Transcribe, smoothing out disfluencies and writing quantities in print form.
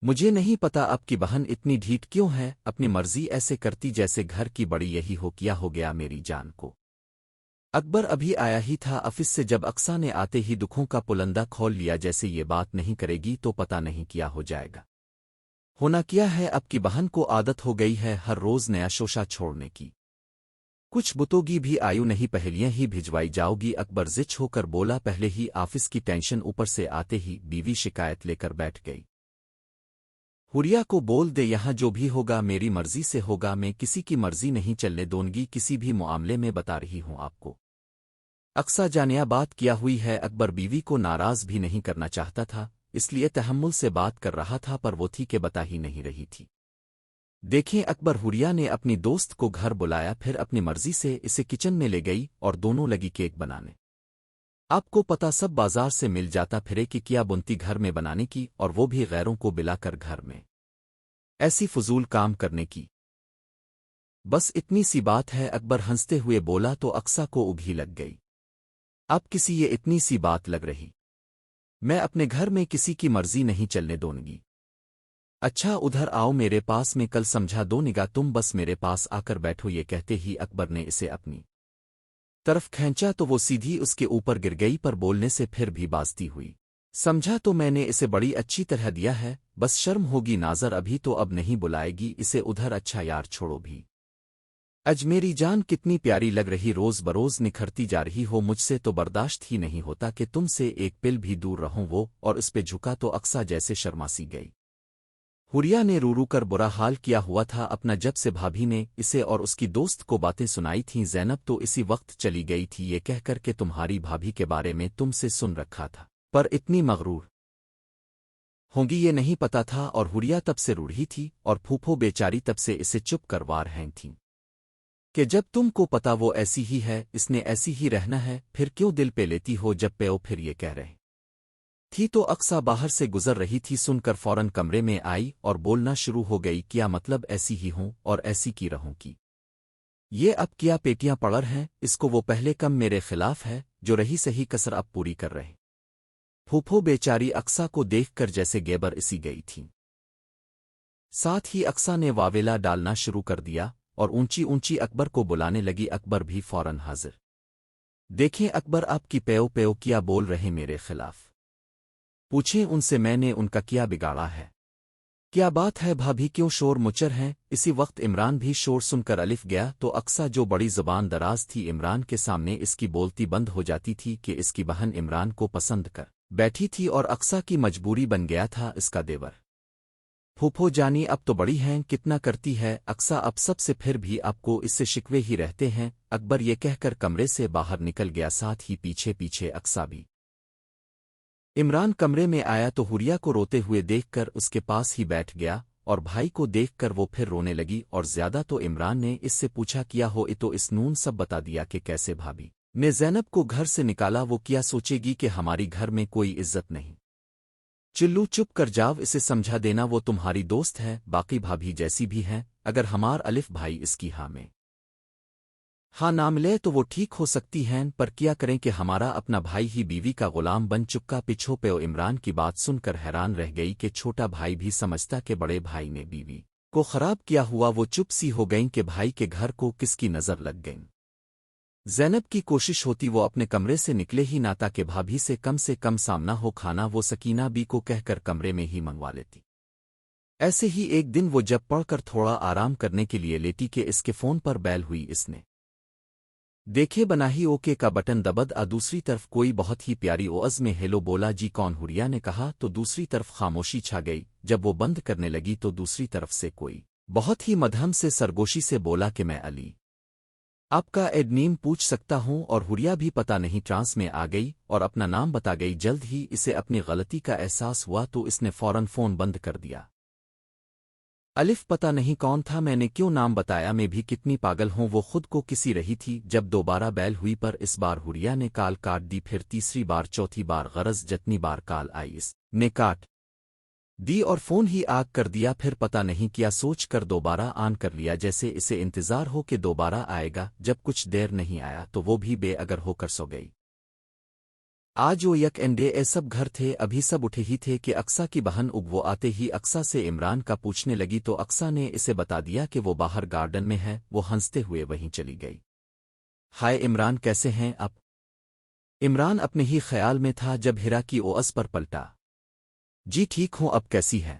مجھے نہیں پتا اب کی بہن اتنی ڈھیٹ کیوں ہے، اپنی مرضی ایسے کرتی جیسے گھر کی بڑی یہی ہو، کیا ہو گیا میری جان کو۔ اکبر ابھی آیا ہی تھا آفس سے جب اقصیٰ نے آتے ہی دکھوں کا پلندہ کھول لیا، جیسے یہ بات نہیں کرے گی تو پتہ نہیں کیا ہو جائے گا۔ ہونا کیا ہے، اب کی بہن کو عادت ہو گئی ہے ہر روز نیا شوشہ چھوڑنے کی۔ کچھ بتوگی بھی آیو نہیں، پہلیاں ہی بھجوائی جاؤ گی۔ اکبر زچ ہو کر بولا، پہلے ہی آفس کی ٹینشن، اوپر سے آتے ہی بیوی شکایت لے کر بیٹھ گئی۔ ہوریا کو بول دے یہاں جو بھی ہوگا میری مرضی سے ہوگا، میں کسی کی مرضی نہیں چلنے دونگی کسی بھی معاملے میں، بتا رہی ہوں آپ کو۔ اقصیٰ جانیا بات کیا ہوئی ہے، اکبر بیوی کو ناراض بھی نہیں کرنا چاہتا تھا، اس لیے تحمل سے بات کر رہا تھا، پر وہ تھی کہ بتا ہی نہیں رہی تھی۔ دیکھیں اکبر، ہوریا نے اپنی دوست کو گھر بلایا، پھر اپنی مرضی سے اسے کچن میں لے گئی اور دونوں لگی کیک بنانے۔ آپ کو پتا سب بازار سے مل جاتا پھرے کہ کیا بنتی گھر میں بنانے کی، اور وہ بھی غیروں کو بلا کر گھر میں ایسی فضول کام کرنے کی۔ بس اتنی سی بات ہے، اکبر ہنستے ہوئے بولا تو اقصیٰ کو ابھی لگ گئی۔ اب کسی یہ اتنی سی بات لگ رہی، میں اپنے گھر میں کسی کی مرضی نہیں چلنے دونگی۔ اچھا ادھر آؤ میرے پاس، میں کل سمجھا دو نگاہ، تم بس میرے پاس آ کر بیٹھو۔ یہ کہتے ہی اکبر نے اسے اپنی طرف کھینچا تو وہ سیدھی اس کے اوپر گر گئی، پر بولنے سے پھر بھی بازتی ہوئی۔ سمجھا تو میں نے اسے بڑی اچھی طرح دیا ہے، بس شرم ہوگی ناظر ابھی تو، اب نہیں بلائے گی اسے ادھر۔ اچھا یار چھوڑو بھی، اج میری جان کتنی پیاری لگ رہی، روز بروز نکھرتی جا رہی ہو، مجھ سے تو برداشت ہی نہیں ہوتا کہ تم سے ایک پل بھی دور رہوں۔ وہ اور اس پہ جھکا تو اقصیٰ جیسے شرماسی گئی۔ ہوریا نے رو رو کر برا حال کیا ہوا تھا اپنا، جب سے بھابھی نے اسے اور اس کی دوست کو باتیں سنائی تھیں۔ زینب تو اسی وقت چلی گئی تھی، یہ کہہ کر کہ تمہاری بھابھی کے بارے میں تم سے سن رکھا تھا، پر اتنی مغرور ہونگی یہ نہیں پتا تھا۔ اور ہوریا تب سے روڑھی تھی، اور پھوپھو بیچاری تب سے اسے چپ کروا رہیں تھیں کہ جب تم کو پتا وہ ایسی ہی ہے، اس نے ایسی ہی رہنا ہے، پھر کیوں دل پہ لیتی ہو جب پیو پھر یہ کہہ رہے تھی۔ تو اقصیٰ باہر سے گزر رہی تھی، سن کر فوراً کمرے میں آئی اور بولنا شروع ہو گئی، کیا مطلب ایسی ہی ہوں اور ایسی کی رہوں کی؟ یہ اب کیا پیٹیاں پڑر ہیں، اس کو وہ پہلے کم میرے خلاف ہے، جو رہی صحیح کسر اب پوری کر رہے۔ پھوپھو بیچاری اقصیٰ کو دیکھ کر جیسے گیبر اسی گئی تھی، ساتھ ہی اقصیٰ نے واویلا ڈالنا شروع کر دیا اور اونچی اونچی اکبر کو بلانے لگی۔ اکبر بھی فوراً حاضر۔ دیکھیں اکبر آپ کی پیو پیو کیا بول رہے میرے خلاف، پوچھیں ان سے میں نے ان کا کیا بگاڑا ہے، کیا بات ہے بھابھی کیوں شور مچر ہیں؟ اسی وقت عمران بھی شور سن کر الف گیا، تو اقصیٰ جو بڑی زبان دراز تھی عمران کے سامنے اس کی بولتی بند ہو جاتی تھی کہ اس کی بہن عمران کو پسند کر بیٹھی تھی اور اقصیٰ کی مجبوری بن گیا تھا اس کا دیور۔ پھوپھو جانی اب تو بڑی ہیں، کتنا کرتی ہے اقصیٰ اب سب سے، پھر بھی آپ کو اس سے شکوے ہی رہتے ہیں۔ اکبر یہ کہہ کر کمرے سے باہر نکل گیا، ساتھ ہی پیچھے پیچھے اقصیٰ بھی۔ عمران کمرے میں آیا تو ہوریا کو روتے ہوئے دیکھ کر اس کے پاس ہی بیٹھ گیا، اور بھائی کو دیکھ کر وہ پھر رونے لگی، اور زیادہ تو عمران نے اس سے پوچھا کیا ہو، تو اس نون سب بتا دیا کہ کیسے بھابھی نے زینب کو گھر سے نکالا، وہ کیا سوچے گی کہ ہماری گھر میں کوئی عزت نہیں۔ چلو چپ کر جاؤ، اسے سمجھا دینا، وہ تمہاری دوست ہے، باقی بھابھی جیسی بھی ہیں، اگر ہمار الف بھائی اس کی ہاں میں ہاں نام لے تو وہ ٹھیک ہو سکتی ہیں، پر کیا کریں کہ ہمارا اپنا بھائی ہی بیوی کا غلام بن چکا۔ پچھو پیو عمران کی بات سن کر حیران رہ گئی کہ چھوٹا بھائی بھی سمجھتا کہ بڑے بھائی نے بیوی کو خراب کیا ہوا، وہ چپ سی ہو گئیں کہ بھائی کے گھر کو کس کی نظر لگ گئیں۔ زینب کی کوشش ہوتی وہ اپنے کمرے سے نکلے ہی نہ، تاکہ بھابھی سے کم سامنا ہو کھانا، وہ سکینہ بی کو کہہ کر کمرے میں ہی منگوا لیتی۔ ایسے ہی ایک دن وہ جب پڑھ کر تھوڑا آرام کرنے کے لیے لیٹی کہ اس کے فون پر بیل ہوئی، اس نے دیکھے بنا ہی اوکے کا بٹن دبد دوسری طرف کوئی بہت ہی پیاری اوز میں ہیلو بولا، جی کون؟ ہوریا نے کہا تو دوسری طرف خاموشی چھا گئی۔ جب وہ بند کرنے لگی تو دوسری طرف سے کوئی بہت ہی مدھم سے سرگوشی سے بولا کہ میں علی آپ کا ایڈ نیم پوچھ سکتا ہوں؟ اور ہوریا بھی پتہ نہیں ٹرانس میں آ گئی اور اپنا نام بتا گئی۔ جلد ہی اسے اپنی غلطی کا احساس ہوا تو اس نے فوراً فون بند کر دیا۔ الف پتہ نہیں کون تھا، میں نے کیوں نام بتایا، میں بھی کتنی پاگل ہوں، وہ خود کو کسی رہی تھی۔ جب دوبارہ بیل ہوئی پر اس بار ہوریا نے کال کاٹ دی، پھر تیسری بار، چوتھی بار، غرض جتنی بار کال آئی اس نے کاٹ دی اور فون ہی آگ کر دیا۔ پھر پتہ نہیں کیا سوچ کر دوبارہ آن کر لیا، جیسے اسے انتظار ہو کہ دوبارہ آئے گا۔ جب کچھ دیر نہیں آیا تو وہ بھی بے اگر ہو کر سو گئی۔ آج وہ یک انڈے اے سب گھر تھے ابھی سب اٹھے ہی تھے کہ اقصا کی بہن وہ آتے ہی اقصا سے عمران کا پوچھنے لگی تو اقصا نے اسے بتا دیا کہ وہ باہر گارڈن میں ہے وہ ہنستے ہوئے وہیں چلی گئی۔ ہائے عمران کیسے ہیں اب؟ عمران اپنے ہی خیال میں تھا جب ہیرا کی اوس پر پلٹا۔ جی ٹھیک ہوں اب کیسی ہے؟